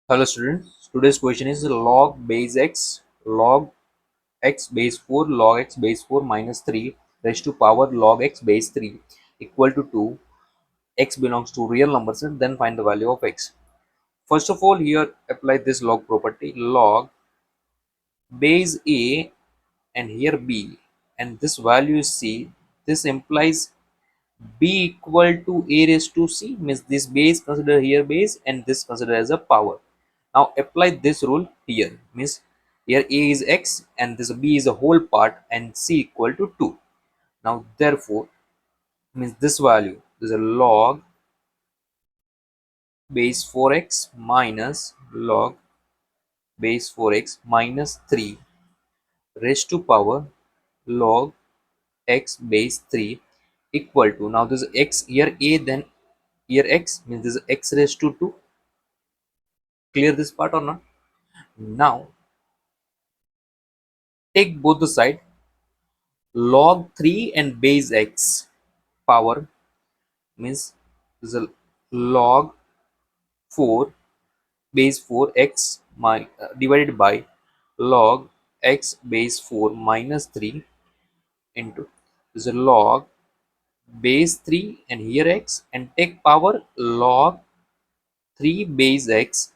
Hello students, today's question is log base x, log x base 4, log x base 4 minus 3 raised to power log x base 3 equal to 2. X belongs to real numbers and then find the value of x. First of all, here apply this log property, log base a and here b, and this value is c. This implies b equal to a raised to c, means this base consider here base and this consider as a power. Now apply this rule here, means here a is x and this b is a whole part and c equal to 2. Now therefore means this value is a log base 4x minus log base 4x minus 3 raised to power log x base 3 equal to, now this x here a, then here x, means this is x raised to 2. Clear this part or not? Now take both the side, log 3 and base x power, means this is a log 4 base 4 x divided by log x base 4 minus 3 into this is a log base 3 and here x, and take power log 3 base x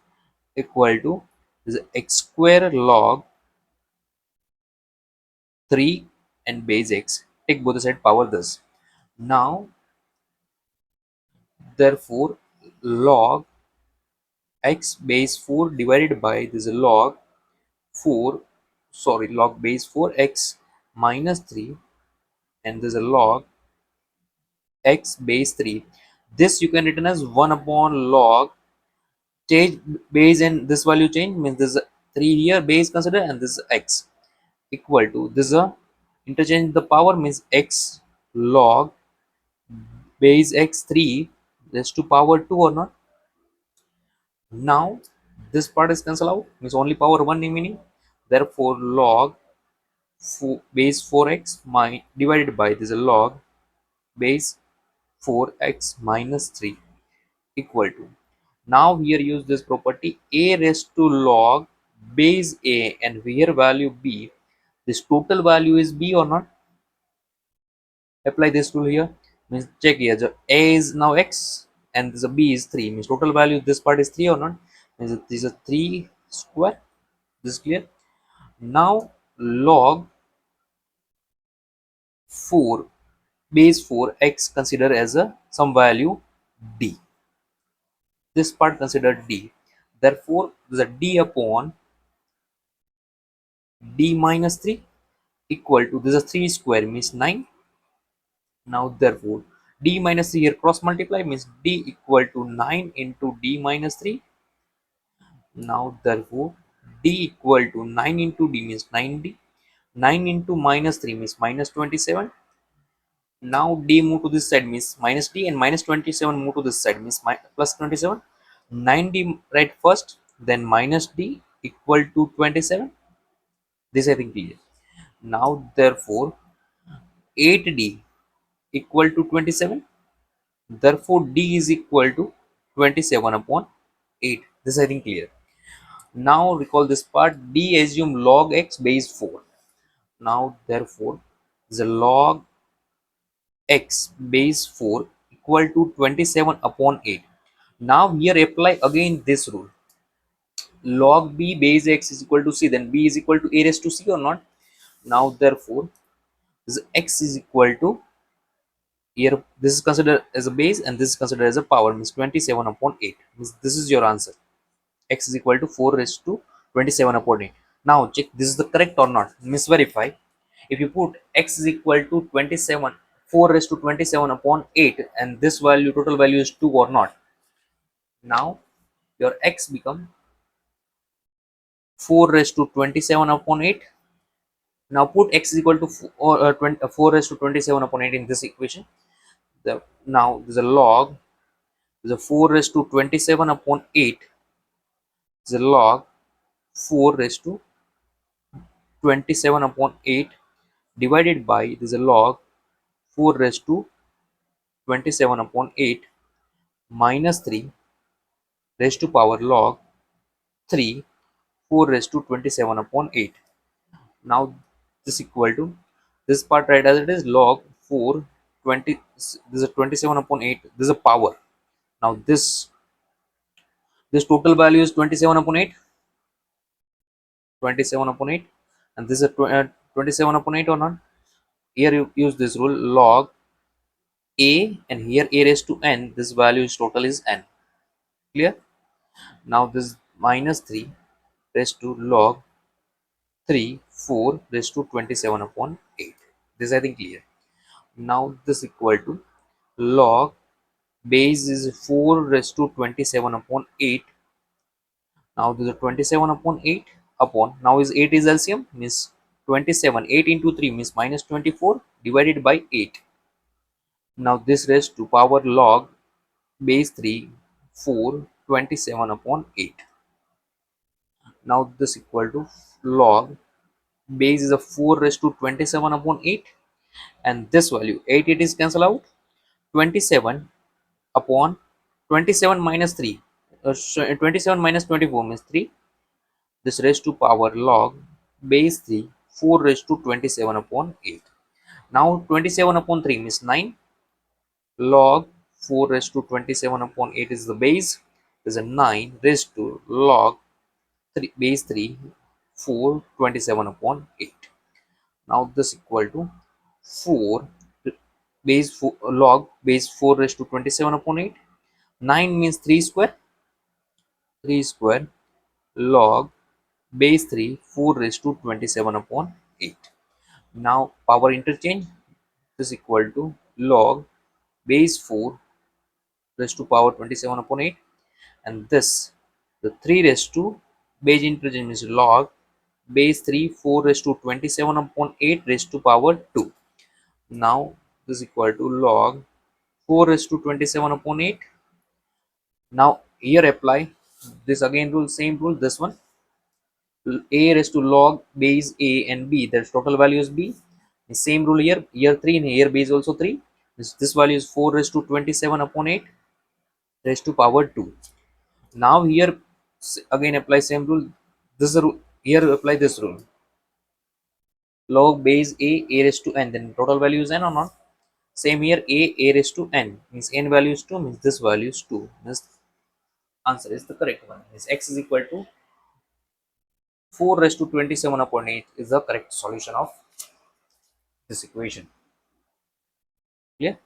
equal to this is x square log 3 and base x. Take both the side, power this. Now therefore log x base 4 divided by this log 4, sorry, log base 4x minus 3, and this is log x base 3. This you can written as 1 upon log, change base and this value change, means this is 3 here base consider and this is x equal to this is a interchange the power, means x log base x 3 raised to power 2 or not. Now this part is cancel out, means only power 1 remaining. Therefore log base 4x divided by this log base 4x minus 3 equal to, now here use this property a raised to log base a and here value b. This total value is b or not? Apply this rule here, means check here, the a is now x and this b is 3, means total value this part is 3 or not, means this is 3 square. This is clear. Now log 4 base 4 x consider as a some value d. This part considered d. Therefore the d upon d minus 3 equal to this is 3 square, means 9. Now therefore d minus 3 here cross multiply, means d equal to 9 into d minus 3. Now therefore d equal to 9 into d means 9d. 9 into minus 3 means minus 27. Now d move to this side means minus d, and minus 27 move to this side means plus 27. 9d right first, then minus d equal to 27. This I think clear. Now therefore 8d equal to 27. Therefore d is equal to 27 upon 8. This I think clear. Now recall this part, d assume log x base 4. Now therefore the log x base 4 equal to 27 upon 8. Now here apply again this rule, log b base x is equal to c, then b is equal to a raised to c or not. Now therefore this x is equal to, here this is considered as a base and this is considered as a power, means 27 upon 8, means this is your answer. X is equal to 4 raised to 27 upon 8. Now check this is the correct or not, means verify. If you put x is equal to 27, 4 raised to 27 upon 8, and this value total value is 2 or not, now your x become 4 raised to 27 upon 8. Now put x is equal to 4 raised to 27 upon 8 in this equation. Now there's a log, there's a 4 raised to 27 upon 8 is a log 4 raised to 27 upon 8 divided by this is a log 4 raised to 27 upon 8 minus 3 raised to power log 3 4 raised to 27 upon 8. Now this equal to this part, right as it is, log 4 20. This is 27 upon 8, this is a power. Now this total value is 27 upon 8, 27 upon 8, and this is 27 upon 8 or not. Here you use this rule, log a, and here a raised to n, this value is total is n. Clear? Now this minus 3 raised to log 3 4 raised to 27 upon 8. This I think clear. Now this equal to log base is 4 raised to 27 upon 8. Now this is 27 upon 8 upon, now is 8 is LCM, means 27, 8 into 3 means minus 24 divided by 8. Now this raised to power log base 3 4 27 upon 8. Now this equal to log base is a 4 raised to 27 upon 8, and this value 8 it is cancel out, 27 upon 27 minus 3, 27 minus 24 means 3, this raised to power log base 3 4 raised to 27 upon 8. Now 27 upon 3 means 9, log 4 raised to 27 upon 8 is the base, is a 9 raised to log 3 base 3 4 27 upon 8. Now this equal to 4 base 4 log base 4 raised to 27 upon 8. 9 means 3 square, 3 square log base 3 4 raised to 27 upon 8. Now power interchange, is equal to log base 4 raised to power 27 upon 8, and this the 3 raised to base interchange is log base 3 4 raised to 27 upon 8 raised to power 2. Now this is equal to log 4 raised to 27 upon 8. Now here apply this again rule, same rule, this one, a raised to log base a and b, their total value is b. The same rule here, here 3 and here base also 3, this value is 4 raised to 27 upon 8 raised to power 2. Now here again apply same rule, this is the rule, here apply this rule, log base a raised to n, then total value is n or not. Same here, a raised to n means n value is 2, means this value is 2, means answer is the correct one, means x is equal to 4 raised to 27 upon 8 is the correct solution of this equation. Clear?